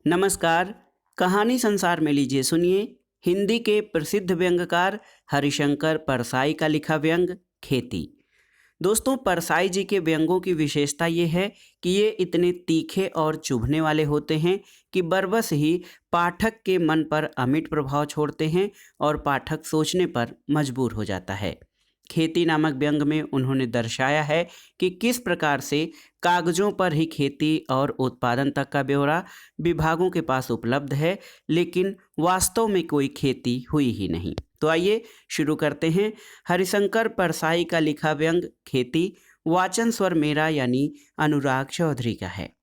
नमस्कार। कहानी संसार में लीजिए सुनिए हिंदी के प्रसिद्ध व्यंग्यकार हरिशंकर परसाई का लिखा व्यंग खेती। दोस्तों, परसाई जी के व्यंगों की विशेषता ये है कि ये इतने तीखे और चुभने वाले होते हैं कि बरबस ही पाठक के मन पर अमिट प्रभाव छोड़ते हैं और पाठक सोचने पर मजबूर हो जाता है। खेती नामक व्यंग में उन्होंने दर्शाया है कि किस प्रकार से कागजों पर ही खेती और उत्पादन तक का ब्यौरा विभागों के पास उपलब्ध है, लेकिन वास्तव में कोई खेती हुई ही नहीं। तो आइए शुरू करते हैं। हरिशंकर परसाई का लिखा व्यंग खेती, वाचन स्वर मेरा यानी अनुराग चौधरी का है।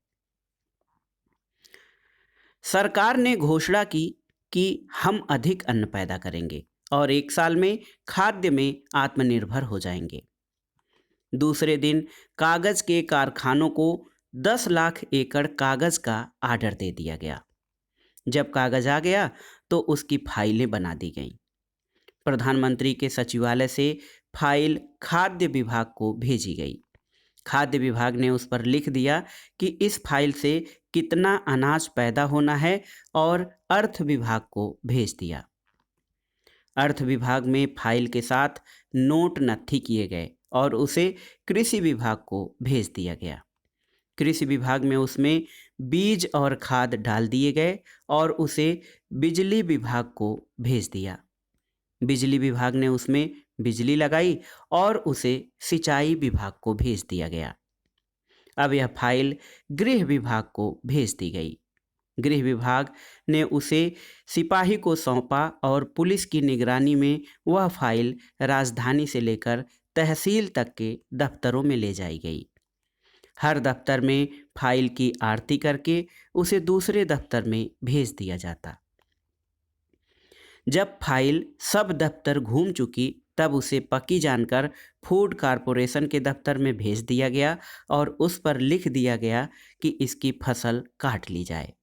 सरकार ने घोषणा की कि हम अधिक अन्न पैदा करेंगे और 1 साल में खाद्य में आत्मनिर्भर हो जाएंगे। दूसरे दिन कागज के कारखानों को 10 लाख एकड़ कागज का आर्डर दे दिया गया। जब कागज आ गया तो उसकी फाइलें बना दी गईं। प्रधानमंत्री के सचिवालय से फाइल खाद्य विभाग को भेजी गई। खाद्य विभाग ने उस पर लिख दिया कि इस फाइल से कितना अनाज पैदा होना है और अर्थ विभाग को भेज दिया। अर्थ विभाग में फाइल के साथ नोट नत्थी किए गए और उसे कृषि विभाग को भेज दिया गया। कृषि विभाग में उसमें बीज और खाद डाल दिए गए और उसे बिजली विभाग को भेज दिया। बिजली विभाग ने उसमें बिजली लगाई और उसे सिंचाई विभाग को भेज दिया गया। अब यह फाइल गृह विभाग को भेज दी गई। गृह विभाग ने उसे सिपाही को सौंपा और पुलिस की निगरानी में वह फाइल राजधानी से लेकर तहसील तक के दफ्तरों में ले जाई गई। हर दफ्तर में फाइल की आरती करके उसे दूसरे दफ्तर में भेज दिया जाता। जब फाइल सब दफ्तर घूम चुकी तब उसे पकी जानकर फूड कॉरपोरेशन के दफ्तर में भेज दिया गया और उस पर लिख दिया गया कि इसकी फसल काट ली जाए।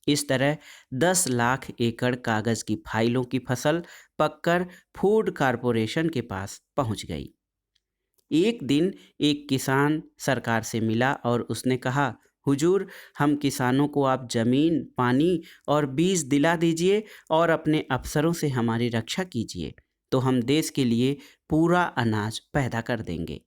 इस तरह 10 लाख एकड़ कागज की फाइलों की फसल पककर फूड कॉरपोरेशन के पास पहुंच गई। एक दिन एक किसान सरकार से मिला और उसने कहा, हुजूर, हम किसानों को आप जमीन, पानी और बीज दिला दीजिए और अपने अफसरों से हमारी रक्षा कीजिए, तो हम देश के लिए पूरा अनाज पैदा कर देंगे।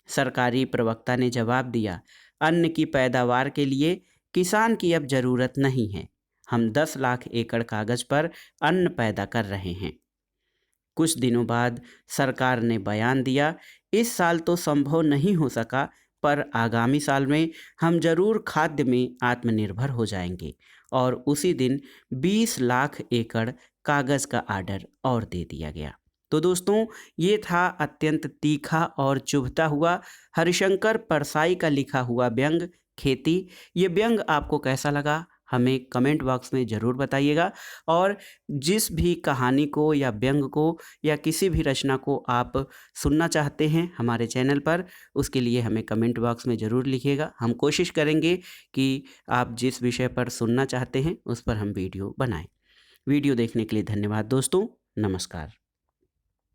सरकारी प्रवक्ता ने जवाब दिया, अन्न की पैदावार के लिए किसान की अब जरूरत नहीं है। हम 10 लाख एकड़ कागज पर अन्न पैदा कर रहे हैं। कुछ दिनों बाद सरकार ने बयान दिया, इस साल तो संभव नहीं हो सका, पर आगामी साल में हम जरूर खाद्य में आत्मनिर्भर हो जाएंगे। और उसी दिन 20 लाख एकड़ कागज का आर्डर और दे दिया गया। तो दोस्तों, ये था अत्यंत तीखा और चुभता हुआ हरिशंकर परसाई का लिखा हुआ व्यंग खेती। ये व्यंग आपको कैसा लगा हमें कमेंट बॉक्स में ज़रूर बताइएगा। और जिस भी कहानी को या व्यंग को या किसी भी रचना को आप सुनना चाहते हैं हमारे चैनल पर, उसके लिए हमें कमेंट बॉक्स में ज़रूर लिखिएगा। हम कोशिश करेंगे कि आप जिस विषय पर सुनना चाहते हैं उस पर हम वीडियो बनाएं। वीडियो देखने के लिए धन्यवाद दोस्तों। नमस्कार।